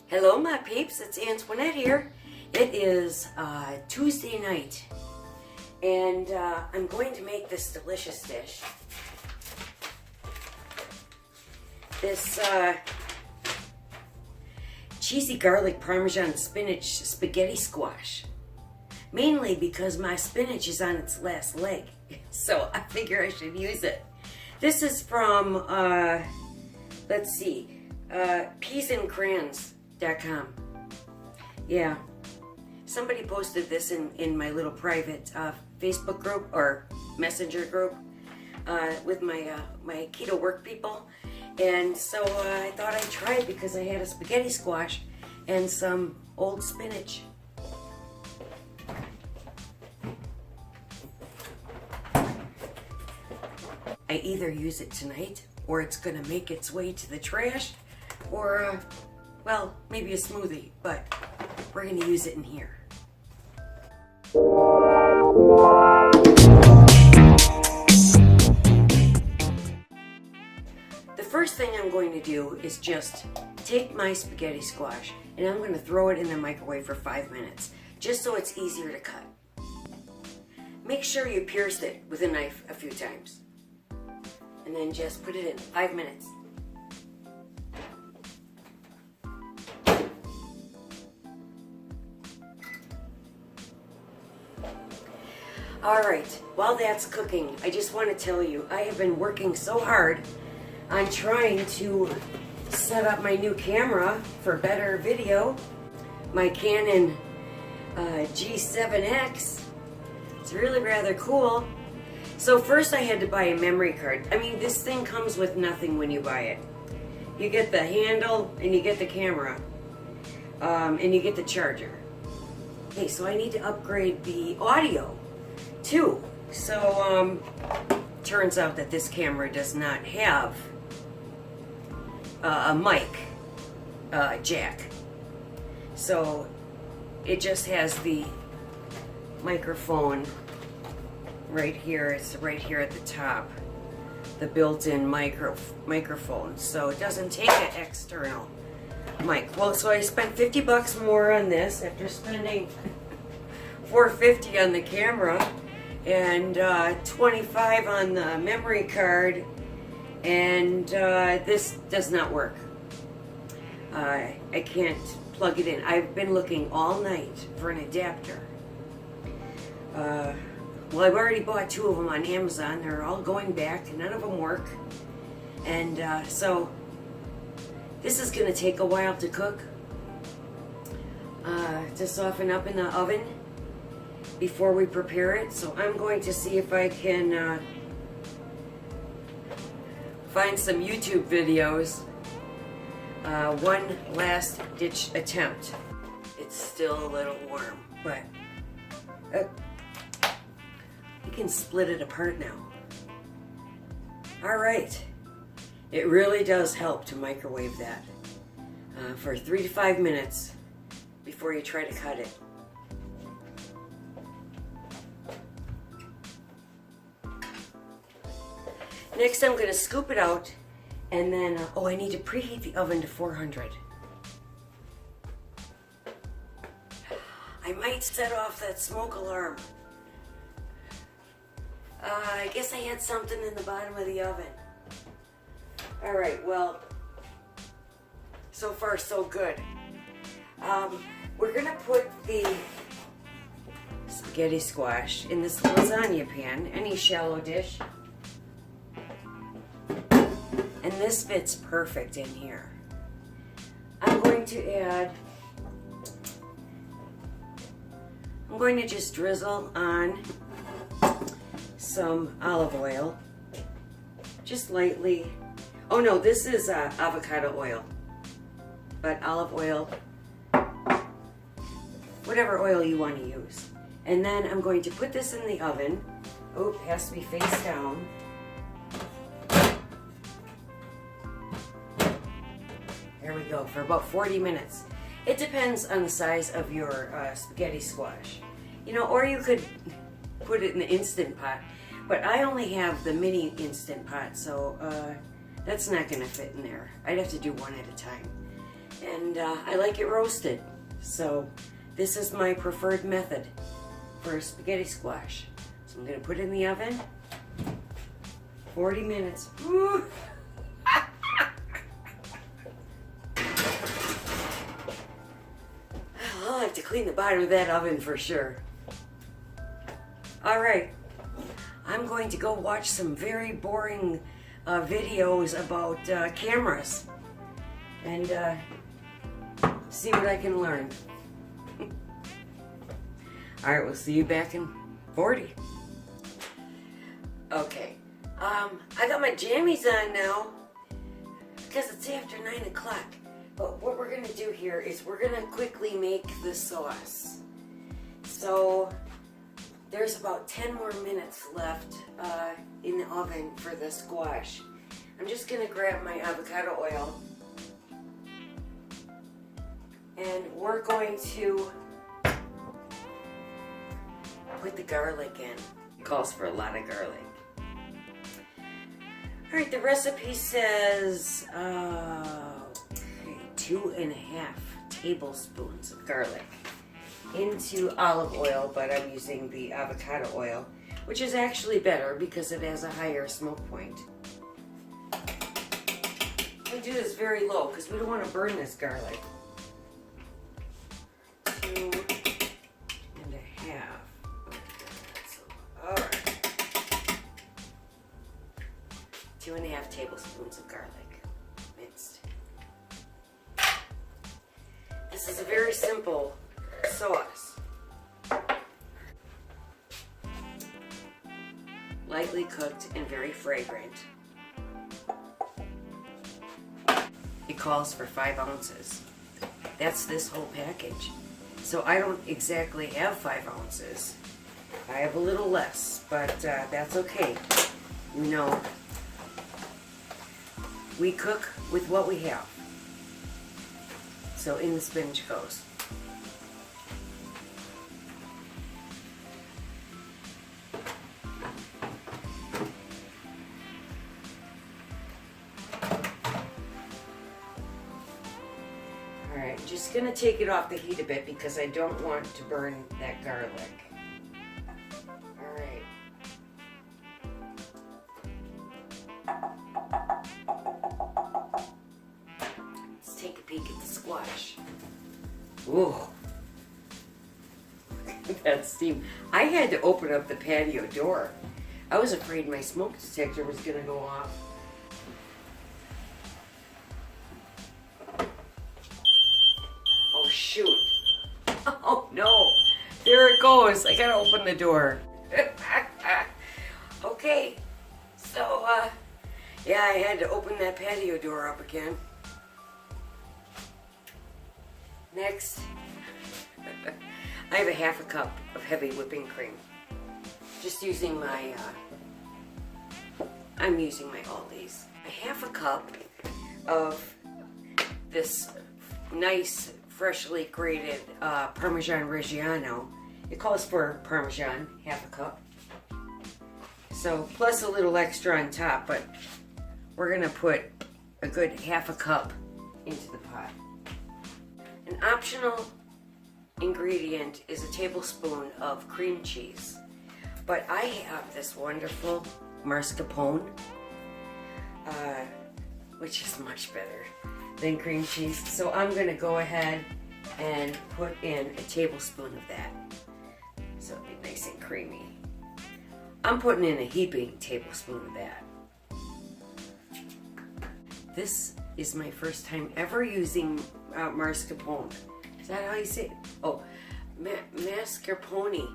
Hello my peeps, it's Antoinette here. It is Tuesday night and I'm going to make this delicious dish. This cheesy garlic Parmesan spinach spaghetti squash. Mainly because my spinach is on its last leg, so I figure I should use it. This is from, let's see, peasandcrayons.com. Yeah, somebody posted this in my little private Facebook group or messenger group with my my keto work people, and so I thought I'd try it because I had a spaghetti squash and some old spinach. I either use it tonight, or it's gonna make its way to the trash, or, well, maybe a smoothie, but we're gonna use it in here. The first thing I'm going to do is just take my spaghetti squash, and I'm gonna throw it in the microwave for 5 minutes, just so it's easier to cut. Make sure you pierce it with a knife a few times. And then just put it in 5 minutes. Alright, while that's cooking, I just want to tell you, I have been working so hard on trying to set up my new camera for better video. My Canon G7X. It's really rather cool. So first I had to buy a memory card. I mean, this thing comes with nothing when you buy it. You get the handle and you get the camera and you get the charger. Okay, so I need to upgrade the audio too. So turns out that this camera does not have a mic jack. So it just has the microphone right here. It's right here at the top, the built-in microphone, so it doesn't take an external mic. Well, so I spent $50 more on this after spending $450 on the camera and $25 on the memory card, and this does not work. I can't plug it in. I've been looking all night for an adapter. Well, I've already bought 2 of them on Amazon. They're all going back. None of them work. And so this is going to take a while to cook. To soften up in the oven before we prepare it. So I'm going to see if I can find some YouTube videos. One last ditch attempt. It's still a little warm, but you can split it apart now. Alright, it really does help to microwave that for 3 to 5 minutes before you try to cut it. Next I'm going to scoop it out, and then, oh, I need to preheat the oven to 400. I might set off that smoke alarm. I guess I had something in the bottom of the oven. Alright, well, so far so good. We're going to put the spaghetti squash in this lasagna pan, any shallow dish. And this fits perfect in here. I'm going to just drizzle on some olive oil, just lightly. Oh no, this is avocado oil, but olive oil, whatever oil you want to use. And then I'm going to put this in the oven. Oh, it has to be face down. There we go, for about 40 minutes. It depends on the size of your spaghetti squash. You know, or you could put it in the Instant Pot. But I only have the mini Instant Pot, so that's not going to fit in there. I'd have to do one at a time. And I like it roasted. So this is my preferred method for spaghetti squash. So I'm going to put it in the oven. 40 minutes. Woo. I'll have to clean the bottom of that oven for sure. All right, I'm going to go watch some very boring videos about cameras and see what I can learn. All right, we'll see you back in 40. Okay, I got my jammies on now because it's after 9 o'clock. But what we're gonna do here is we're gonna quickly make the sauce. So there's about 10 more minutes left in the oven for the squash. I'm just gonna grab my avocado oil and we're going to put the garlic in. It calls for a lot of garlic. All right, the recipe says 2.5 tablespoons of garlic into olive oil, but I'm using the avocado oil, which is actually better because it has a higher smoke point. We do this very low because we don't want to burn this garlic. 2.5. All right. 2.5 tablespoons of garlic, minced. This is a very simple sauce. Lightly cooked and very fragrant. It calls for 5 ounces. That's this whole package. So I don't exactly have 5 ounces. I have a little less, but that's okay. You know, we cook with what we have. So in the spinach goes. Alright, just gonna take it off the heat a bit because I don't want to burn that garlic. Alright. Let's take a peek at the squash. Ooh. That steam. I had to open up the patio door. I was afraid my smoke detector was gonna go off. Oh shoot. Oh no. There it goes. I gotta open the door. Okay. So, yeah, I had to open that patio door up again. Next, I have a 1/2 cup of heavy whipping cream. Just using my, I'm using my Aldi's. A 1/2 cup of this nice, freshly grated Parmesan Reggiano. It calls for Parmesan, 1/2 cup. So, plus a little extra on top, but we're gonna put a good 1/2 cup into the pot. An optional ingredient is a tablespoon of cream cheese, but I have this wonderful mascarpone, which is much better than cream cheese. So I'm going to go ahead and put in a tablespoon of that, so it'll be nice and creamy. I'm putting in a heaping tablespoon of that. This is my first time ever using mascarpone. Is that how you say it? Oh, mascarpone.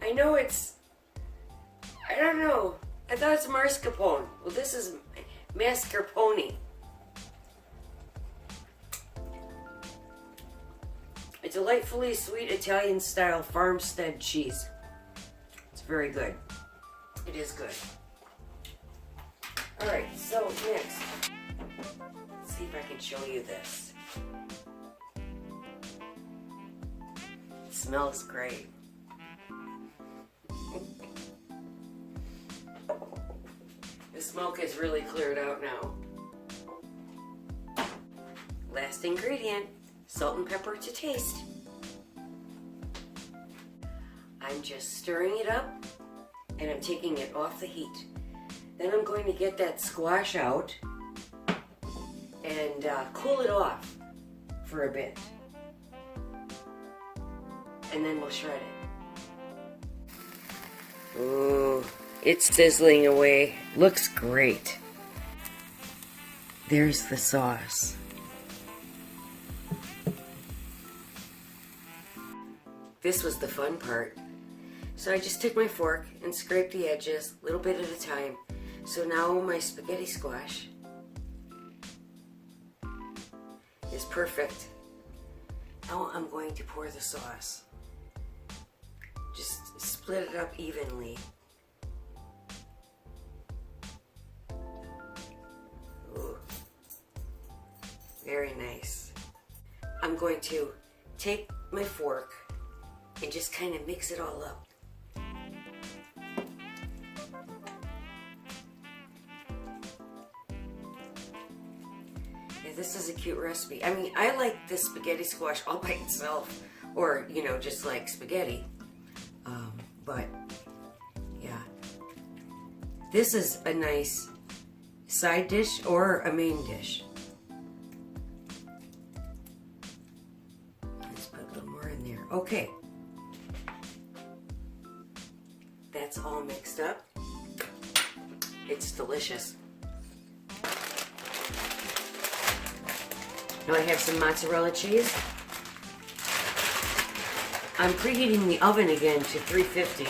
I know it's, I don't know. I thought it's mascarpone. Well, this is mascarpone. A delightfully sweet Italian-style farmstead cheese. It's very good. It is good. All right, so next, let's see if I can show you this. It smells great. The smoke has really cleared out now. last ingredient, salt and pepper to taste. I'm just stirring it up and I'm taking it off the heat. Then I'm going to get that squash out and cool it off for a bit. And then we'll shred it. Ooh, it's sizzling away. Looks great. There's the sauce. This was the fun part. So I just took my fork and scraped the edges a little bit at a time. So now my spaghetti squash is perfect. Now I'm going to pour the sauce. Just split it up evenly. Ooh. Very nice. I'm going to take my fork and just kind of mix it all up. Yeah, this is a cute recipe. I mean, I like this spaghetti squash all by itself, or, you know, just like spaghetti. But, yeah. This is a nice side dish or a main dish. Let's put a little more in there. Okay. That's all mixed up. It's delicious. Now I have some mozzarella cheese. I'm preheating the oven again to 350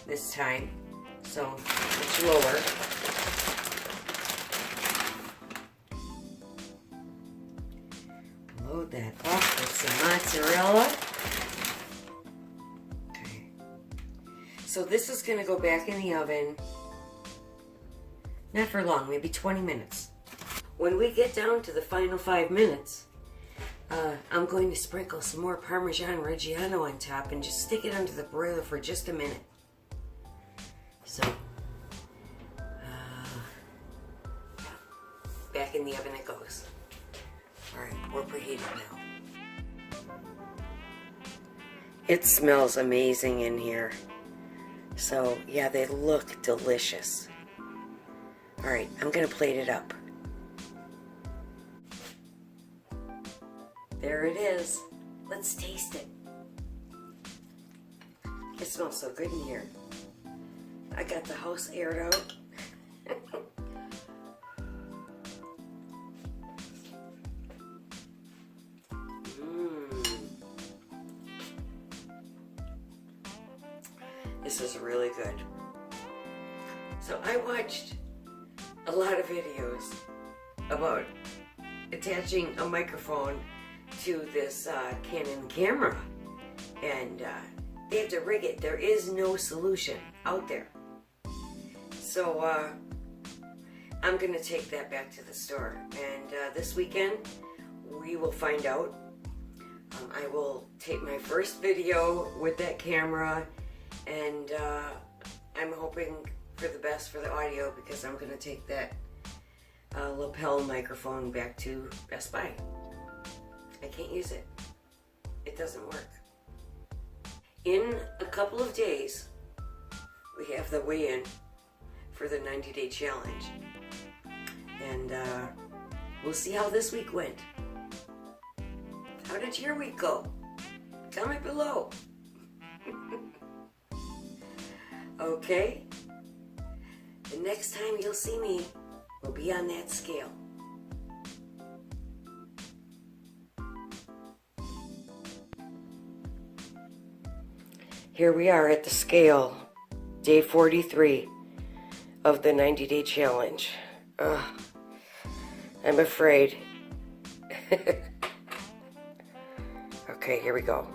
this time, so much lower. Load that up with some mozzarella. Okay. So this is going to go back in the oven, not for long, maybe 20 minutes. When we get down to the final 5 minutes, I'm going to sprinkle some more Parmesan Reggiano on top and just stick it under the broiler for just a minute. So, back in the oven it goes. Alright, we're preheated now. It smells amazing in here. So, yeah, they look delicious. Alright, I'm going to plate it up. There it is. Let's taste it. It smells so good in here. I got the house aired out. This is really good. So I watched a lot of videos about attaching a microphone to this Canon camera, and they have to rig it. There is no solution out there. So I'm gonna take that back to the store, and this weekend we will find out. I will tape my first video with that camera, and I'm hoping for the best for the audio, because I'm gonna take that lapel microphone back to Best Buy. I can't use it. It doesn't work. In a couple of days, we have the weigh-in for the 90-day challenge. And we'll see how this week went. How did your week go? Comment below. Okay? The next time you'll see me will be on that scale. Here we are at the scale, day 43 of the 90-day challenge. I'm afraid. Okay, here we go.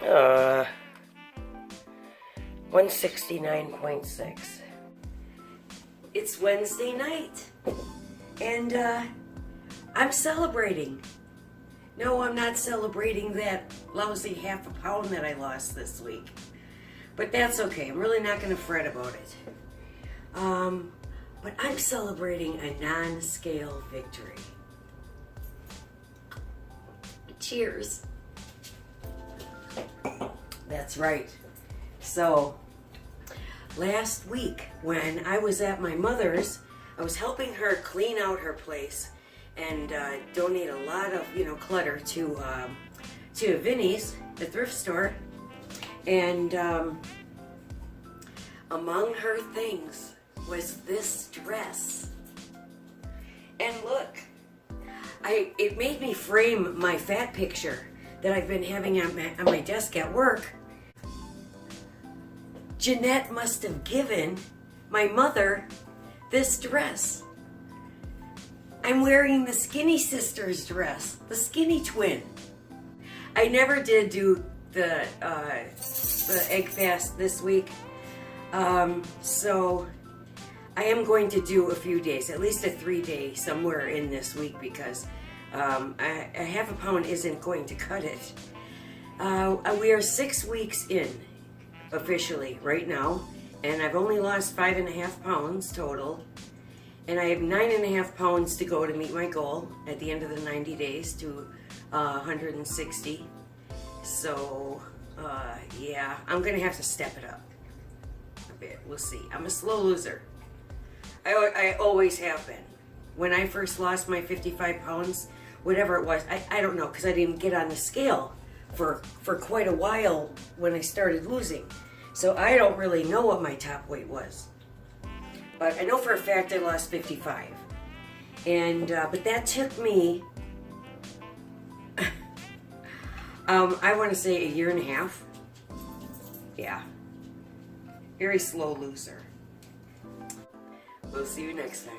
Uh, 169.6. It's Wednesday night, and I'm celebrating. No, I'm not celebrating that lousy half a pound that I lost this week. But that's okay. I'm really not going to fret about it. But I'm celebrating a non-scale victory. Cheers. That's right. So, last week when I was at my mother's, I was helping her clean out her place and donate a lot of, clutter to Vinnie's, the thrift store. And among her things was this dress. And look, it made me frame my fat picture that I've been having on my desk at work. Jeanette must have given my mother this dress. I'm wearing the Skinny Sisters dress, the Skinny Twin. I never did do the egg fast this week, so I am going to do a few days, at least a 3-day somewhere in this week, because a half a pound isn't going to cut it. We are 6 weeks in officially right now, and I've only lost 5.5 pounds total, and I have 9.5 pounds to go to meet my goal at the end of the 90 days to 160. So yeah, I'm gonna have to step it up a bit. We'll see. I'm a slow loser. I always have been. When I first lost my 55 pounds, whatever it was, I don't know, because I didn't get on the scale for quite a while when I started losing. So I don't really know what my top weight was. But I know for a fact I lost 55. And, but that took me, I want to say 1.5 years. Yeah. Very slow loser. We'll see you next time.